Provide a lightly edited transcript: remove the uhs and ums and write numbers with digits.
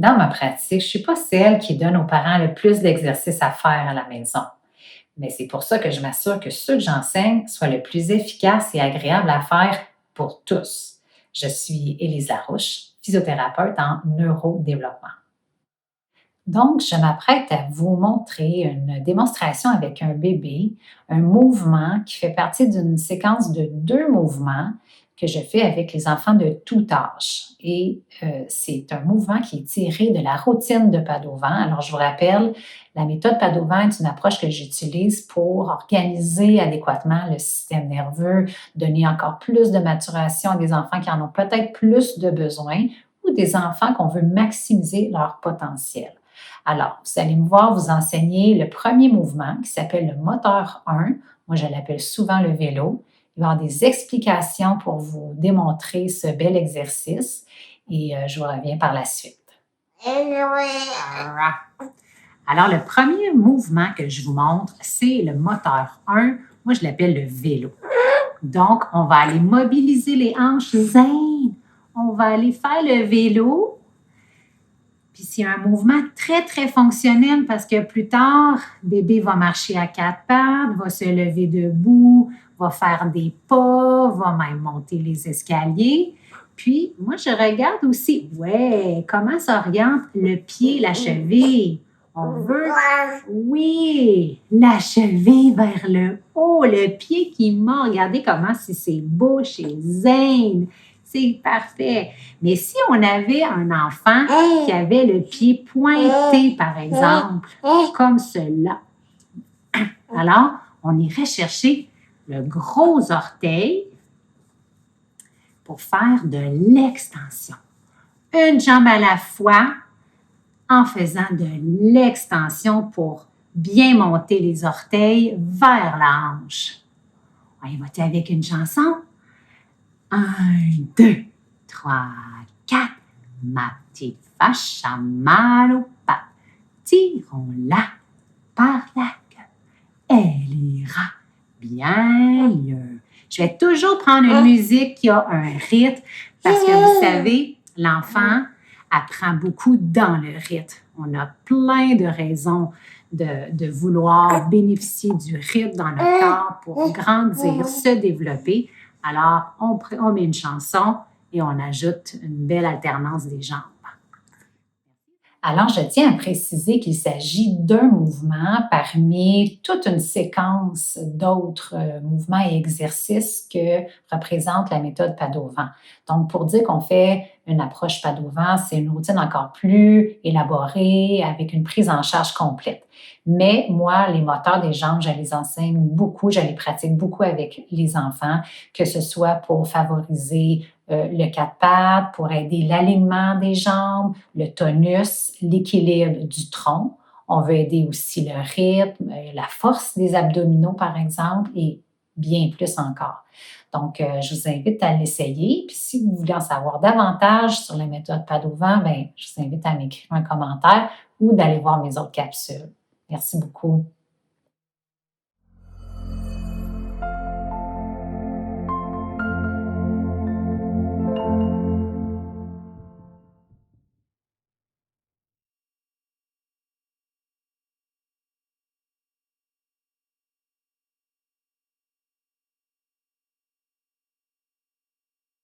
Dans ma pratique, je ne suis pas celle qui donne aux parents le plus d'exercices à faire à la maison. Mais c'est pour ça que je m'assure que ceux que j'enseigne soient le plus efficaces et agréables à faire pour tous. Je suis Élise Larouche, physiothérapeute en neurodéveloppement. Donc, je m'apprête à vous montrer une démonstration avec un bébé, un mouvement qui fait partie d'une séquence de 2 mouvements que je fais avec les enfants de tout âge. Et c'est un mouvement qui est tiré de la routine de Padovan. Alors, je vous rappelle, la méthode Padovan est une approche que j'utilise pour organiser adéquatement le système nerveux, donner encore plus de maturation à des enfants qui en ont peut-être plus de besoins ou des enfants qu'on veut maximiser leur potentiel. Alors, vous allez me voir vous enseigner le premier mouvement qui s'appelle le moteur 1. Moi, je l'appelle souvent le vélo. Il va y avoir des explications pour vous démontrer ce bel exercice et je vous reviens par la suite. Alors, le premier mouvement que je vous montre, c'est le moteur 1. Moi, je l'appelle le vélo. Donc, on va aller mobiliser les hanches zen. On va aller faire le vélo. Puis c'est un mouvement très, très fonctionnel parce que plus tard, bébé va marcher à 4 pattes, va se lever debout, va faire des pas, va même monter les escaliers. Puis, moi, je regarde aussi, comment s'oriente le pied, la cheville. On veut, oui, la cheville vers le haut, le pied qui monte. Regardez comment c'est beau chez zen. C'est parfait. Mais si on avait un enfant qui avait le pied pointé, par exemple, comme cela, alors on irait chercher le gros orteil pour faire de l'extension. Une jambe à la fois en faisant de l'extension pour bien monter les orteils vers la hanche. On y va avec une chanson? 1, 2, 3, 4. Ma petite vache a mal aux pattes. Tirons-la par la queue. Elle ira bien mieux. Je vais toujours prendre une musique qui a un rythme parce que vous savez, l'enfant apprend beaucoup dans le rythme. On a plein de raisons de vouloir bénéficier du rythme dans notre corps pour grandir, se développer. Alors, on met une chanson et on ajoute une belle alternance des jambes. Alors, je tiens à préciser qu'il s'agit d'un mouvement parmi toute une séquence d'autres mouvements et exercices que représente la méthode Padovan. Donc, pour dire qu'on fait une approche Padovan, c'est une routine encore plus élaborée avec une prise en charge complète. Mais moi, les moteurs des jambes, je les enseigne beaucoup, je les pratique beaucoup avec les enfants, que ce soit pour favoriser le 4 pattes, pour aider l'alignement des jambes, le tonus, l'équilibre du tronc. On veut aider aussi le rythme, la force des abdominaux, par exemple, et bien plus encore. Donc, je vous invite à l'essayer. Puis, si vous voulez en savoir davantage sur la méthode Padovan, je vous invite à m'écrire un commentaire ou d'aller voir mes autres capsules. Merci beaucoup.